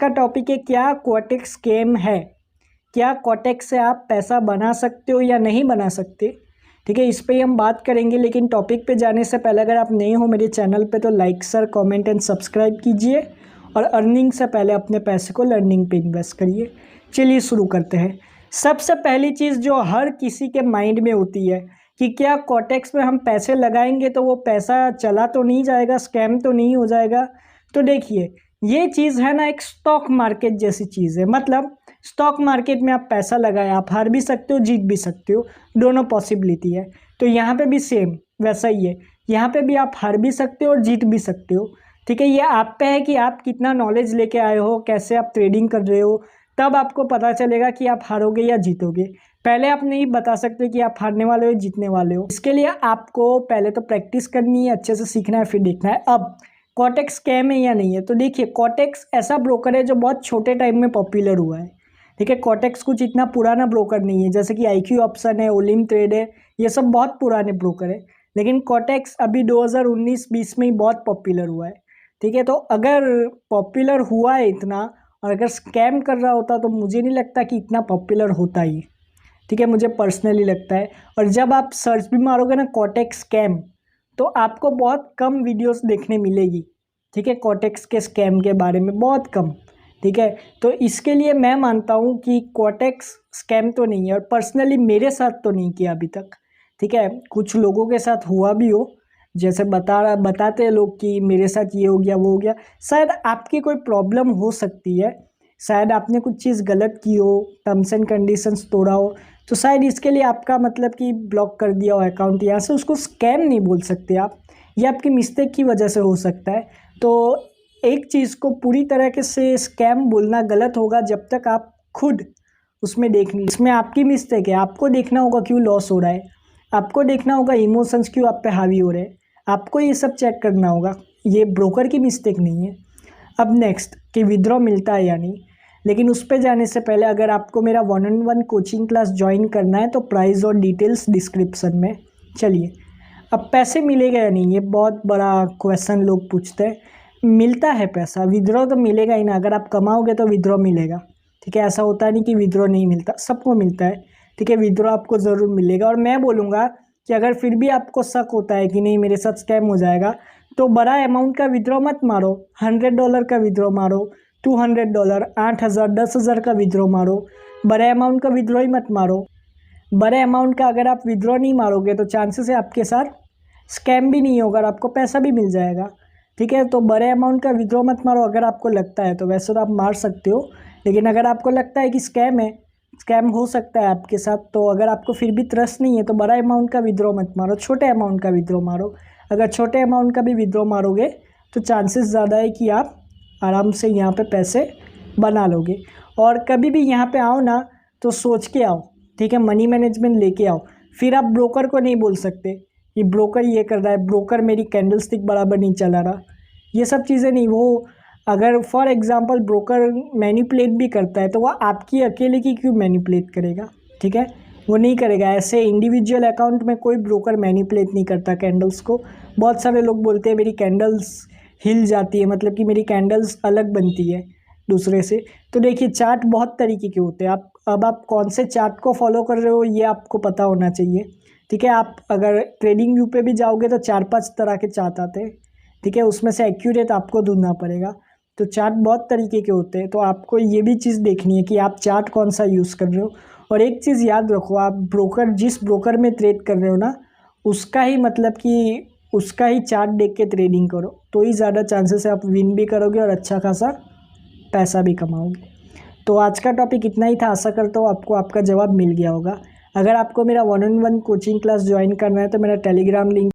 का टॉपिक है क्या कोटेक्स स्कैम है। क्या कोटेक्स से आप पैसा बना सकते हो या नहीं बना सकते, ठीक है, इस पे ही हम बात करेंगे। लेकिन टॉपिक पे जाने से पहले अगर आप नए हो मेरे चैनल पे तो like sir comment and subscribe कीजिए और अर्निंग से पहले अपने पैसे को लर्निंग पे इन्वेस्ट करिए। चलिए शुरू करते हैं। सबसे पहली चीज़ जो हर किसी के माइंड में होती है कि क्या कोटेक्स में हम पैसे लगाएंगे तो वो पैसा चला तो नहीं जाएगा, स्कैम तो नहीं हो जाएगा। तो देखिए ये चीज़ है ना, एक स्टॉक मार्केट जैसी चीज़ है। मतलब स्टॉक मार्केट में आप पैसा लगाए, आप हार भी सकते हो जीत भी सकते हो, दोनों पॉसिबिलिटी है। तो यहाँ पे भी सेम वैसा ही है, यहाँ पे भी आप हार भी सकते हो और जीत भी सकते हो, ठीक है। ये आप पे है कि आप कितना नॉलेज लेके आए हो, कैसे आप ट्रेडिंग कर रहे हो, तब आपको पता चलेगा कि आप हारोगे या जीतोगे। पहले आप नहीं बता सकते कि आप हारने वाले हो जीतने वाले हो। इसके लिए आपको पहले तो प्रैक्टिस करनी है, अच्छे से सीखना है, फिर देखना है अब कोटेक्स स्कैम है या नहीं है। तो देखिए कोटेक्स ऐसा ब्रोकर है जो बहुत छोटे टाइम में पॉपुलर हुआ है, ठीक है। कोटेक्स कुछ इतना पुराना ब्रोकर नहीं है, जैसे कि IQ ऑप्शन है, ओलिम ट्रेड है, ये सब बहुत पुराने ब्रोकर है। लेकिन कोटेक्स अभी 2019-20 में ही बहुत पॉपुलर हुआ है, ठीक है। तो अगर पॉपुलर हुआ है इतना और अगर स्कैम कर रहा होता तो मुझे नहीं लगता कि इतना पॉपुलर होता ही, ठीक है, मुझे पर्सनली लगता है। और जब आप सर्च भी मारोगे ना कोटेक्स स्कैम तो आपको बहुत कम वीडियोस देखने मिलेगी, ठीक है, कोटेक्स के स्कैम के बारे में बहुत कम, ठीक है। तो इसके लिए मैं मानता हूँ कि कोटेक्स स्कैम तो नहीं है और पर्सनली मेरे साथ तो नहीं किया अभी तक, ठीक है। कुछ लोगों के साथ हुआ भी हो, जैसे बताते हैं लोग कि मेरे साथ ये हो गया वो हो गया। शायद आपकी कोई प्रॉब्लम हो सकती है, शायद आपने कुछ चीज़ गलत की हो, टर्म्स एंड कंडीशंस तोड़ा हो, तो शायद इसके लिए आपका मतलब कि ब्लॉक कर दिया हो अकाउंट। यहाँ से उसको स्कैम नहीं बोल सकते आप, ये आपकी मिस्टेक की वजह से हो सकता है। तो एक चीज़ को पूरी तरह से स्कैम बोलना गलत होगा जब तक आप खुद उसमें इसमें आपकी मिस्टेक है। आपको देखना होगा क्यों लॉस हो रहा है, आपको देखना होगा इमोशंस क्यों आप पे हावी हो रहे हैं, आपको ये सब चेक करना होगा, ये ब्रोकर की मिस्टेक नहीं है। अब नेक्स्ट कि विड्रॉ मिलता है या नहीं, लेकिन उस पर जाने से पहले अगर आपको मेरा 1-on-1 कोचिंग क्लास ज्वाइन करना है तो प्राइस और डिटेल्स डिस्क्रिप्शन में। चलिए अब पैसे मिलेगा या नहीं, ये बहुत बड़ा क्वेश्चन लोग पूछते हैं। मिलता है पैसा, विड्रॉ तो मिलेगा ही ना, अगर आप कमाओगे तो विड्रॉ मिलेगा, ठीक है। ऐसा होता नहीं कि विड्रॉ नहीं मिलता, सबको मिलता है, ठीक है। विड्रॉ आपको ज़रूर मिलेगा। और मैं बोलूँगा कि अगर फिर भी आपको शक होता है कि नहीं मेरे साथ स्कैम हो जाएगा तो बड़ा अमाउंट का विड्रॉ मत मारो, $100 का विड्रॉ मारो, $200, 8,000, 10,000 का विड्रॉ मारो, बड़े अमाउंट का विड्रॉ ही मत मारो। बड़े अमाउंट का अगर आप विड्रॉ नहीं मारोगे तो चांसेस है आपके साथ स्कैम भी नहीं होगा और आपको पैसा भी मिल जाएगा, ठीक है। तो बड़े अमाउंट का विड्रॉ मत मारो अगर आपको लगता है तो, वैसे तो आप मार सकते हो, लेकिन अगर आपको लगता है कि स्कैम है, स्कैम हो सकता है आपके साथ, तो अगर आपको फिर भी ट्रस्ट नहीं है तो बड़ा अमाउंट का विड्रॉ मत मारो, छोटे अमाउंट का विड्रॉ मारो। अगर छोटे अमाउंट का भी विड्रॉ मारोगे तो चांसेस ज़्यादा है कि आप आराम से यहाँ पे पैसे बना लोगे। और कभी भी यहाँ पे आओ ना तो सोच के आओ, ठीक है, मनी मैनेजमेंट लेके आओ। फिर आप ब्रोकर को नहीं बोल सकते कि ब्रोकर ये कर रहा है, ब्रोकर मेरी कैंडल स्टिक बराबर नहीं चला रहा, ये सब चीज़ें नहीं। वो अगर फॉर एग्जांपल ब्रोकर मैनिपुलेट भी करता है तो वह आपकी अकेले की क्यों मैनिपुलेट करेगा, ठीक है, वो नहीं करेगा। ऐसे इंडिविजुअल अकाउंट में कोई ब्रोकर मैनिपुलेट नहीं करता कैंडल्स को। बहुत सारे लोग बोलते हैं मेरी कैंडल्स हिल जाती है, मतलब कि मेरी कैंडल्स अलग बनती है दूसरे से। तो देखिए चार्ट बहुत तरीके के होते हैं, आप कौन से चार्ट को फॉलो कर रहे हो ये आपको पता होना चाहिए, ठीक है। आप अगर ट्रेडिंग व्यू पे भी जाओगे तो 4-5 तरह के चार्ट आते हैं, ठीक है, उसमें से एक्यूरेट आपको ढूंढना पड़ेगा। तो चार्ट बहुत तरीके के होते हैं, तो आपको ये भी चीज़ देखनी है कि आप चार्ट कौन सा यूज़ कर रहे हो। और एक चीज़ याद रखो, आप जिस ब्रोकर में ट्रेड कर रहे हो ना उसका ही मतलब कि उसका ही चार्ट देख के ट्रेडिंग करो, तो ही ज़्यादा चांसेस है आप विन भी करोगे और अच्छा खासा पैसा भी कमाओगे। तो आज का टॉपिक इतना ही था, आशा करता हूँ आपको आपका जवाब मिल गया होगा। अगर आपको मेरा 1-on-1 कोचिंग क्लास ज्वाइन करना है तो मेरा टेलीग्राम लिंक